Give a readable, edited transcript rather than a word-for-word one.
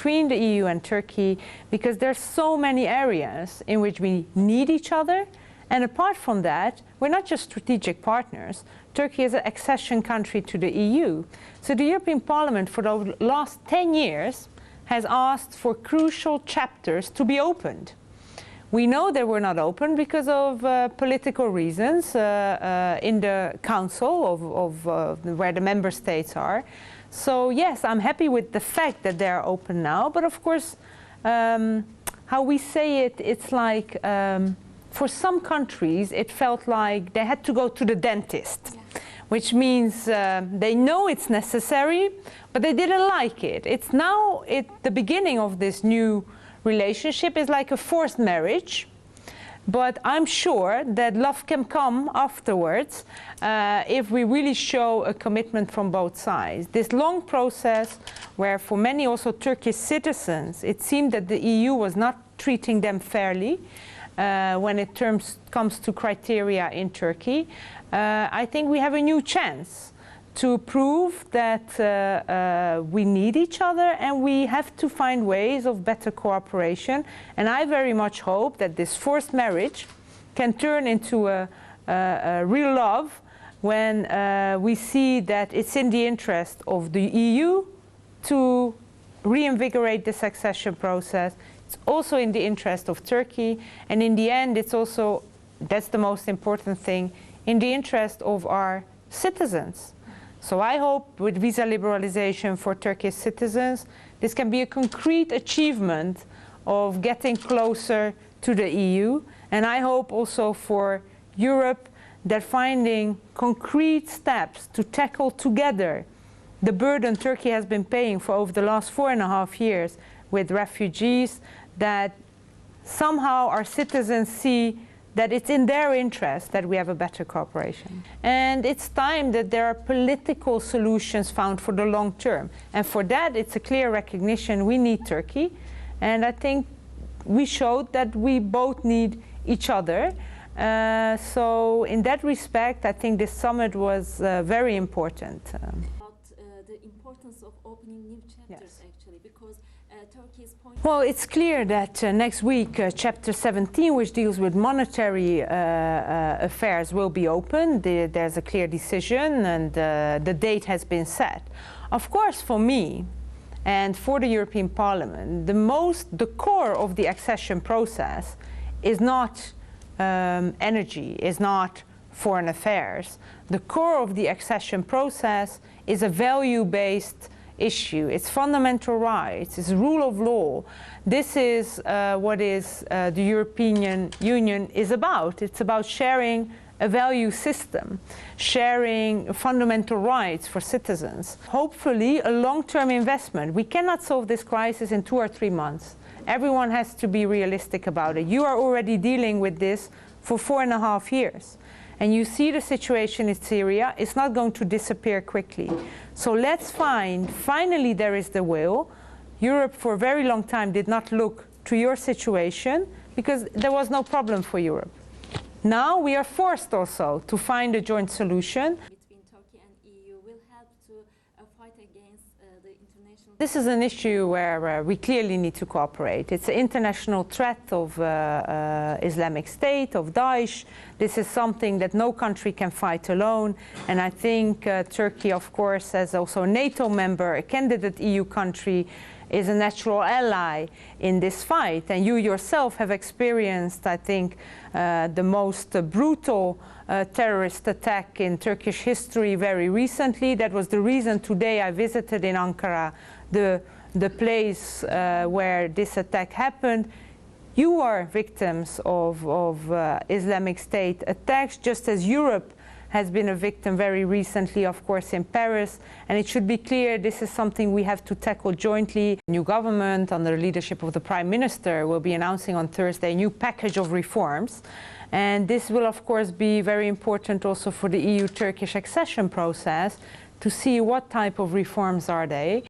between the EU and Turkey, because there's so many areas in which we need each other. And apart from that, we're not just strategic partners. Turkey is an accession country to the EU. So the European Parliament for the last 10 years has asked for crucial chapters to be opened. We know they were not open because of political reasons in the Council of where the member states are. So yes, I'm happy with the fact that they're open now, but of course, how we say it, it's like, for some countries, it felt like they had to go to the dentist, which means they know it's necessary, but they didn't like it. It's now the beginning of this new relationship is like a forced marriage, but I'm sure that love can come afterwards if we really show a commitment from both sides. This long process where for many also Turkish citizens, it seemed that the EU was not treating them fairly when it comes to criteria in Turkey. I think we have a new chance to prove that we need each other and we have to find ways of better cooperation. And I very much hope that this forced marriage can turn into a real love when we see that it's in the interest of the EU to reinvigorate this accession process. It's also in the interest of Turkey, and in the end it's also, that's the most important thing, in the interest of our citizens. So I hope with visa liberalization for Turkish citizens, this can be a concrete achievement of getting closer to the EU. And I hope also for Europe that finding concrete steps to tackle together the burden Turkey has been paying for over the last 4.5 years with refugees, that somehow our citizens see that it's in their interest that we have a better cooperation. And it's time that there are political solutions found for the long term. And for that, it's a clear recognition we need Turkey. And I think we showed that we both need each other. So in that respect, I think this summit was very important. About the importance of opening new chapters, actually, because Turkey's point. Well, it's clear that next week, Chapter 17, which deals with monetary affairs, will be opened. There's a clear decision, and the date has been set. Of course, for me and for the European Parliament, the core of the accession process is not energy, is not foreign affairs. The core of the accession process is a value-based issue. It's fundamental rights, it's rule of law. This is what the European Union is about. It's about sharing a value system, sharing fundamental rights for citizens. Hopefully a long-term investment. We cannot solve this crisis in 2 or 3 months. Everyone has to be realistic about it. You are already dealing with this for 4.5 years. And you see the situation in Syria, it's not going to disappear quickly. So let's finally there is the will. Europe for a very long time did not look to your situation because there was no problem for Europe. Now we are forced also to find a joint solution. Between Turkey and EU will help to fight against the international... This is an issue where we clearly need to cooperate. It's an international threat of Islamic State, of Daesh. This is something that no country can fight alone. And I think Turkey, of course, as also a NATO member, a candidate EU country, is a natural ally in this fight. And you yourself have experienced, I think, the most brutal terrorist attack in Turkish history very recently. That was the reason today I visited in Ankara the place where this attack happened. You are victims of Islamic State attacks, just as Europe has been a victim very recently, of course, in Paris. And it should be clear this is something we have to tackle jointly. The new government, under the leadership of the Prime Minister, will be announcing on Thursday a new package of reforms. And this will, of course, be very important also for the EU-Turkish accession process to see what type of reforms are they.